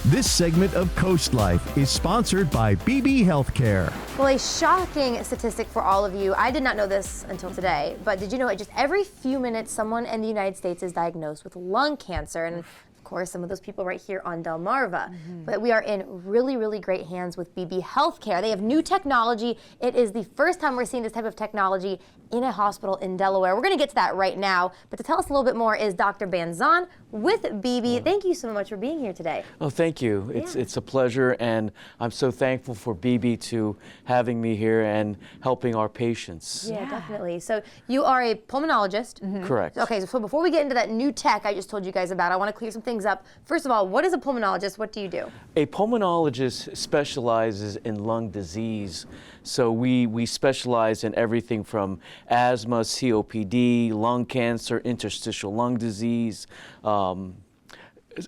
This segment of CoastLife is sponsored by Beebe Healthcare. Well, a shocking statistic for all of you. I did not know this until today, but did you know just every few minutes someone in the United States is diagnosed with lung cancer? And of course, some of those people right here on Delmarva. But we are in really, really great hands with Beebe Healthcare. They have new technology. It is the first time we're seeing this type of technology in a hospital in Delaware. We're going to get to that right now. But to tell us a little bit more is Dr. Banzon with Beebe. Thank you so much for being here today. Oh, thank you. It's a pleasure, and I'm so thankful for Beebe to having me here and helping our patients. Yeah, definitely. So you are a pulmonologist. Correct. Okay, so before we get into that new tech I just told you guys about, I want to clear some things up. First of all, what is a pulmonologist? What do you do? A pulmonologist specializes in lung disease. So we specialize in everything from asthma, COPD, lung cancer, interstitial lung disease,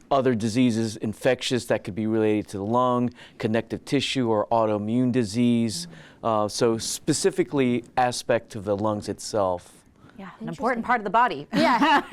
other diseases, infectious that could be related to the lung, connective tissue or autoimmune disease. So specifically aspect of the lungs itself. Yeah, an important part of the body. Yeah,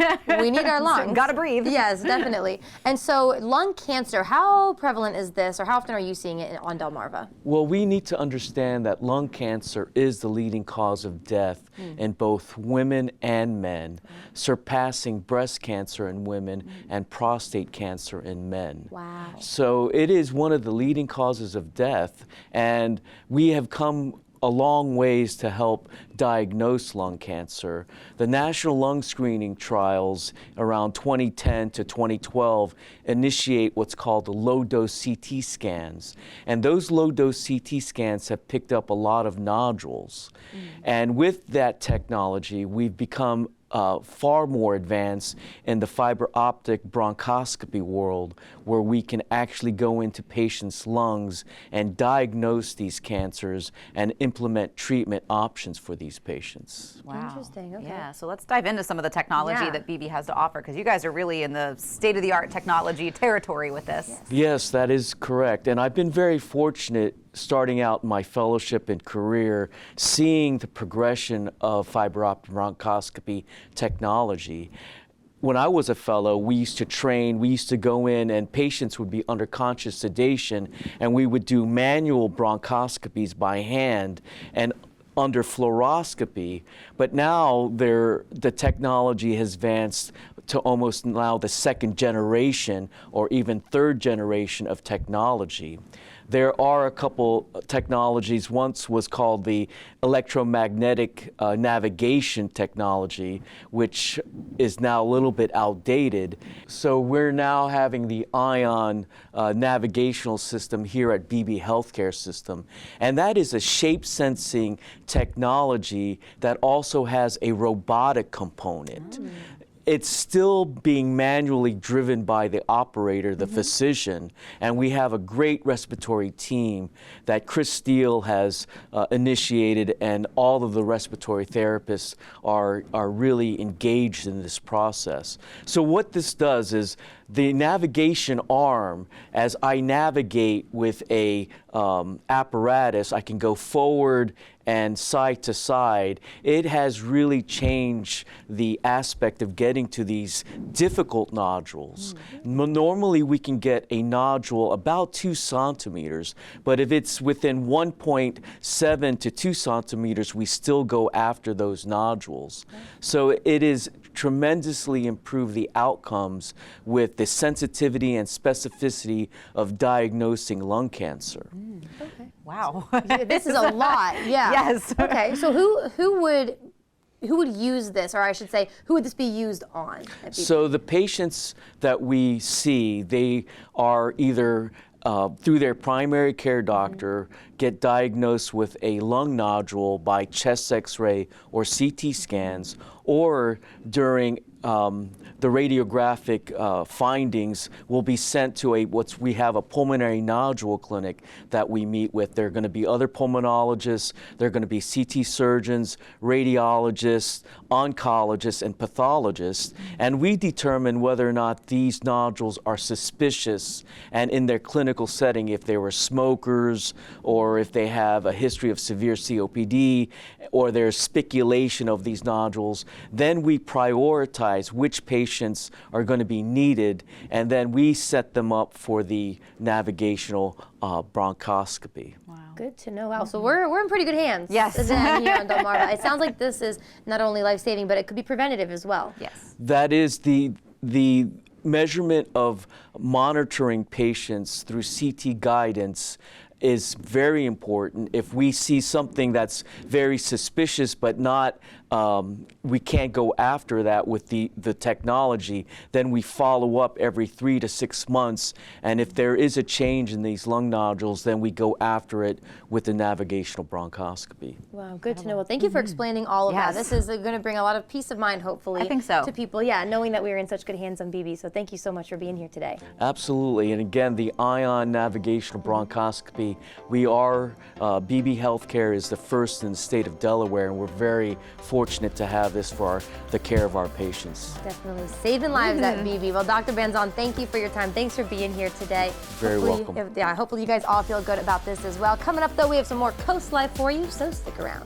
we need our lungs. Gotta breathe. Yes, definitely. And so lung cancer, how prevalent is this, or how often are you seeing it on Delmarva? Well, we need to understand that lung cancer is the leading cause of death in both women and men, surpassing breast cancer in women and prostate cancer in men. Wow. So it is one of the leading causes of death, and we have come a long ways to help diagnose lung cancer. The national lung screening trials around 2010 to 2012 initiate what's called the low-dose CT scans. And those low-dose CT scans have picked up a lot of nodules. And with that technology, we've become far more advanced in the fiber optic bronchoscopy world, where we can actually go into patients' lungs and diagnose these cancers and implement treatment options for these patients. Wow. Interesting, okay. Yeah, so let's dive into some of the technology that Beebe has to offer, because you guys are really in the state-of-the-art technology territory with this. Yes, that is correct. And I've been very fortunate starting out my fellowship and career, seeing the progression of fiber optic bronchoscopy technology. When I was a fellow, we used to train, we used to go in and patients would be under conscious sedation, and we would do manual bronchoscopies by hand and under fluoroscopy. But now the technology has advanced to almost now the second generation or even third generation of technology. There are a couple technologies. Once was called the electromagnetic navigation technology, which is now a little bit outdated. So we're now having the ion navigational system here at Beebe Healthcare System. And that is a shape sensing technology that also has a robotic component. It's still being manually driven by the operator, the physician, and we have a great respiratory team that Chris Steele has initiated, and all of the respiratory therapists are really engaged in this process. So what this does is the navigation arm, as I navigate with a apparatus, I can go forward and side to side. It has really changed the aspect of getting to these difficult nodules. Normally we can get a nodule about 2 centimeters, but if it's within 1.7 to 2 centimeters, we still go after those nodules. So it is tremendously improved the outcomes with the sensitivity and specificity of diagnosing lung cancer. Okay. Wow. This is a lot. Yeah. Yes. Okay. So who would use this, or I should say, who would this be used on? So the patients that we see, they are either through their primary care doctor, get diagnosed with a lung nodule by chest x-ray or CT scans, or during the radiographic findings will be sent to we have a pulmonary nodule clinic that we meet with. There are going to be other pulmonologists, there are going to be CT surgeons, radiologists, oncologists, and pathologists, and we determine whether or not these nodules are suspicious, and in their clinical setting, if they were smokers, or if they have a history of severe COPD, or there's speculation of these nodules, then we prioritize prioritize which patients are going to be needed, and then we set them up for the navigational bronchoscopy. Wow. Good to know. Wow. So we're in pretty good hands. Yes. Here on Delmarva. It sounds like this is not only life-saving, but it could be preventative as well. Yes. That is the measurement of monitoring patients through CT guidance is very important. If we see something that's very suspicious but not, we can't go after that with the technology, then we follow up every 3 to 6 months. And if there is a change in these lung nodules, then we go after it with the navigational bronchoscopy. Wow, good to know. Well, thank you for explaining all of that. This is going to bring a lot of peace of mind, hopefully, I think so. to people. Yeah, knowing that we are in such good hands on Beebe. So thank you so much for being here today. Absolutely. And again, the ion navigational bronchoscopy, we are, Beebe Healthcare is the first in the state of Delaware, and we're very fortunate to have this for the care of our patients. Definitely saving lives at Beebe. Well, Dr. Banzon, thank you for your time. Thanks for being here today. Very welcome. Hopefully you guys all feel good about this as well. Coming up, though, we have some more Coast Life for you, so stick around.